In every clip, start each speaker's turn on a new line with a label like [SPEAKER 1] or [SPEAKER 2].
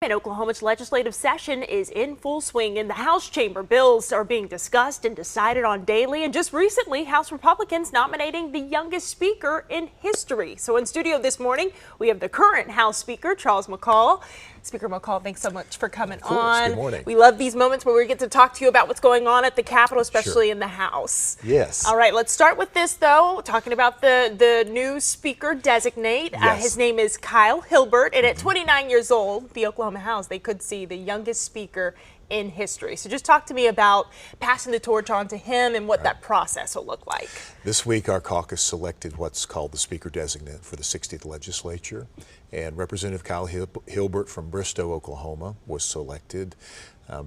[SPEAKER 1] And Oklahoma's legislative session is in full swing. In the House chamber, bills are being discussed and decided on daily. And just recently, House Republicans nominating the youngest speaker in history. So in studio this morning, we have the current House Speaker, Charles McCall. Speaker McCall, thanks so much for coming on.
[SPEAKER 2] Good morning.
[SPEAKER 1] We love these moments where we get to talk to you about what's going on at the Capitol, especially in the House.
[SPEAKER 2] Yes.
[SPEAKER 1] All right, let's start with this, though, talking about the new speaker designate.
[SPEAKER 2] Yes.
[SPEAKER 1] His name is Kyle Hilbert, and at 29 years old, the Oklahoma House, they could see the youngest speaker in history. So just talk to me about passing the torch on to him and what that process will look like.
[SPEAKER 2] This week, our caucus selected what's called the speaker designate for the 60th legislature, and Representative Kyle Hilbert from Bristow, Oklahoma, was selected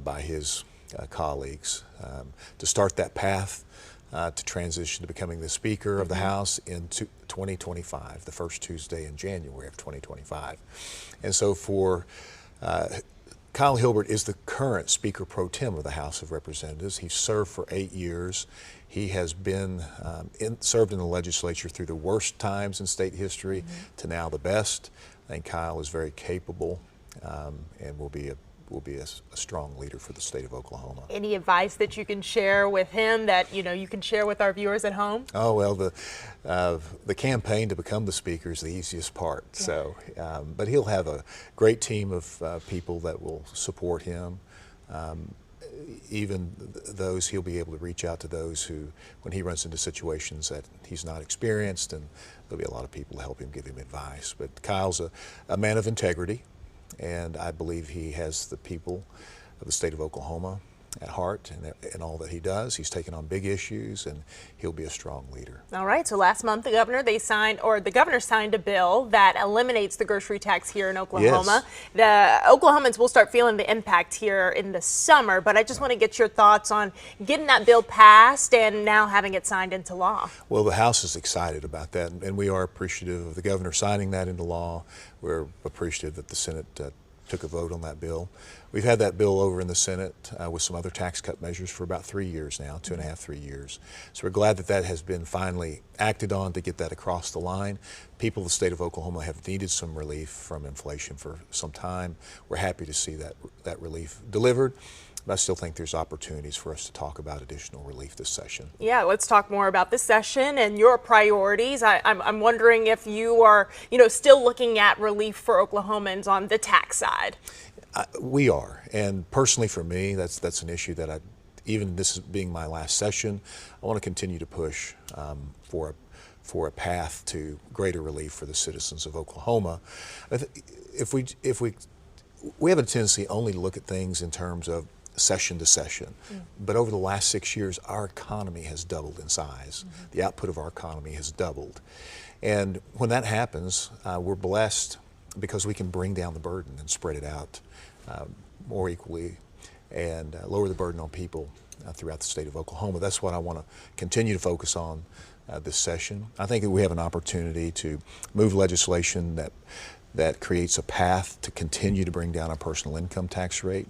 [SPEAKER 2] by his colleagues to start that path to transition to becoming the Speaker of the House in 2025, the first Tuesday in January of 2025. And so for Kyle Hilbert is the current Speaker Pro Tem of the House of Representatives. He served for 8 years. He has been served in the legislature through the worst times in state history to now the best. I think Kyle is very capable and will be a strong leader for the state of Oklahoma.
[SPEAKER 1] Any advice that you can share with him that you can share with our viewers at home?
[SPEAKER 2] Oh well, the campaign to become the speaker is the easiest part. Yeah. So, but he'll have a great team of people that will support him. Even those, he'll be able to reach out to those who, when he runs into situations that he's not experienced, and there'll be a lot of people to help him, give him advice. But Kyle's a man of integrity, and I believe he has the people of the state of Oklahoma at heart and all that he does. He's taken on big issues, and he'll be a strong leader.
[SPEAKER 1] All right, so last month the governor signed a bill that eliminates the grocery tax here in Oklahoma. Yes. The Oklahomans will start feeling the impact here in the summer, but I just want to get your thoughts on getting that bill passed and now having it signed into law.
[SPEAKER 2] Well, the House is excited about that, and we are appreciative of the governor signing that into law. We're appreciative that the Senate took a vote on that bill. We've had that bill over in the Senate with some other tax cut measures for about 3 years now, 2.5, 3 years. So we're glad that that has been finally acted on to get that across the line. People of the state of Oklahoma have needed some relief from inflation for some time. We're happy to see that relief delivered. But I still think there's opportunities for us to talk about additional relief this session.
[SPEAKER 1] Yeah, let's talk more about this session and your priorities. I'm wondering if you are, still looking at relief for Oklahomans on the tax side.
[SPEAKER 2] We are, and personally for me, that's an issue that even this being my last session, I want to continue to push for a path to greater relief for the citizens of Oklahoma. If we have a tendency only to look at things in terms of session to session, but over the last 6 years, our economy has doubled in size. The output of our economy has doubled, and when that happens, we're blessed because we can bring down the burden and spread it out more equally and lower the burden on people throughout the state of Oklahoma. That's what I want to continue to focus on this session. I think that we have an opportunity to move legislation that creates a path to continue to bring down our personal income tax rate.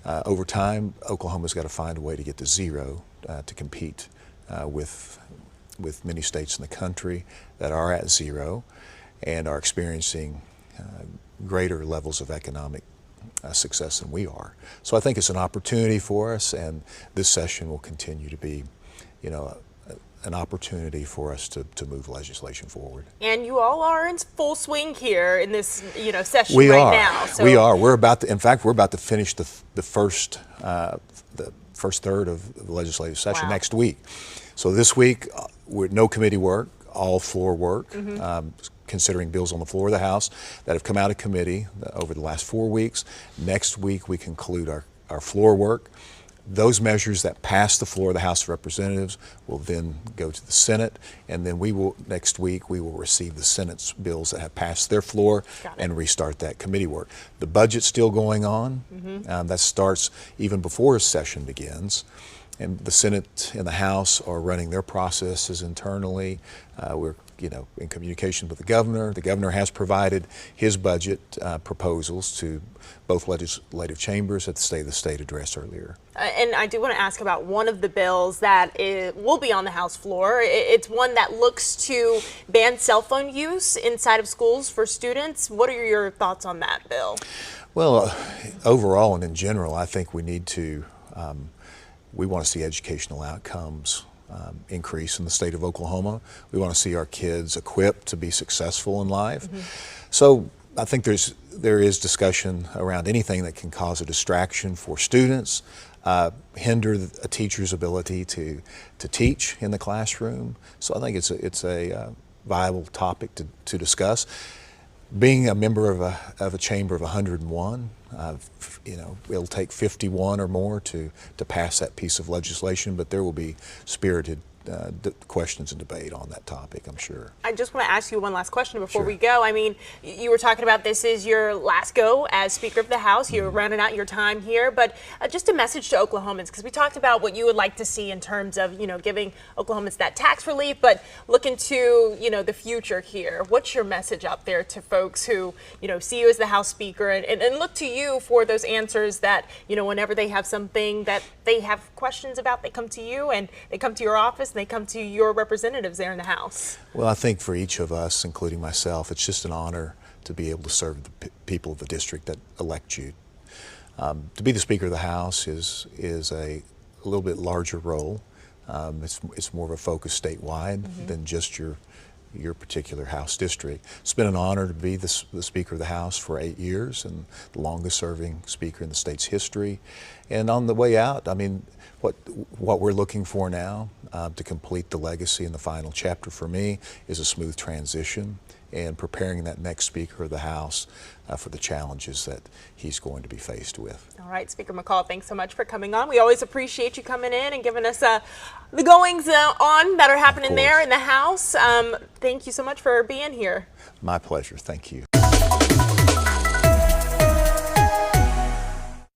[SPEAKER 2] Over time, Oklahoma's got to find a way to get to zero to compete with many states in the country that are at zero and are experiencing greater levels of economic success than we are. So I think it's an opportunity for us, and this session will continue to be, an opportunity for us to move legislation forward.
[SPEAKER 1] And you all are in full swing here in this, session now. So.
[SPEAKER 2] We are. We're about to finish the first third of the legislative session next week. So this week, no committee work, all floor work. Considering bills on the floor of the House that have come out of committee over the last 4 weeks. Next week, we conclude our floor work. Those measures that pass the floor of the House of Representatives will then go to the Senate, and then next week we will receive the Senate's bills that have passed their floor and restart that committee work. The budget's still going on. That starts even before a session begins. And the Senate and the House are running their processes internally. We're in communication with the governor. The governor has provided his budget proposals to both legislative chambers at the State of the State address earlier.
[SPEAKER 1] And I do want to ask about one of the bills that will be on the House floor. It's one that looks to ban cell phone use inside of schools for students. What are your thoughts on that bill?
[SPEAKER 2] Well, overall and in general, I think we need to, we want to see educational outcomes increase in the state of Oklahoma. We want to see our kids equipped to be successful in life. So I think there is discussion around anything that can cause a distraction for students, hinder a teacher's ability to teach in the classroom. So I think it's a viable topic to discuss. Being a member of a chamber of 101, it'll take 51 or more to pass that piece of legislation, but there will be spirited questions and debate on that topic, I'm sure.
[SPEAKER 1] I just want to ask you one last question before
[SPEAKER 2] Sure.
[SPEAKER 1] we go. I mean, you were talking about this is your last go as Speaker of the House. You're rounding out your time here, but just a message to Oklahomans, because we talked about what you would like to see in terms of, giving Oklahomans that tax relief, but looking to, the future here. What's your message out there to folks who, see you as the House Speaker and look to you for those answers that, whenever they have something that they have questions about, they come to you and they come to your office. They come to your representatives there in the House?
[SPEAKER 2] Well, I think for each of us, including myself, it's just an honor to be able to serve the people of the district that elect you. To be the Speaker of the House is a little bit larger role. It's more of a focus statewide than just your particular House district. It's been an honor to be the Speaker of the House for 8 years and the longest serving Speaker in the state's history. And on the way out, I mean, what we're looking for now to complete the legacy in the final chapter for me is a smooth transition and preparing that next Speaker of the House for the challenges that he's going to be faced with.
[SPEAKER 1] All right, Speaker McCall, thanks so much for coming on. We always appreciate you coming in and giving us the goings on that are happening there in the House. Thank you so much for being here.
[SPEAKER 2] My pleasure. Thank you.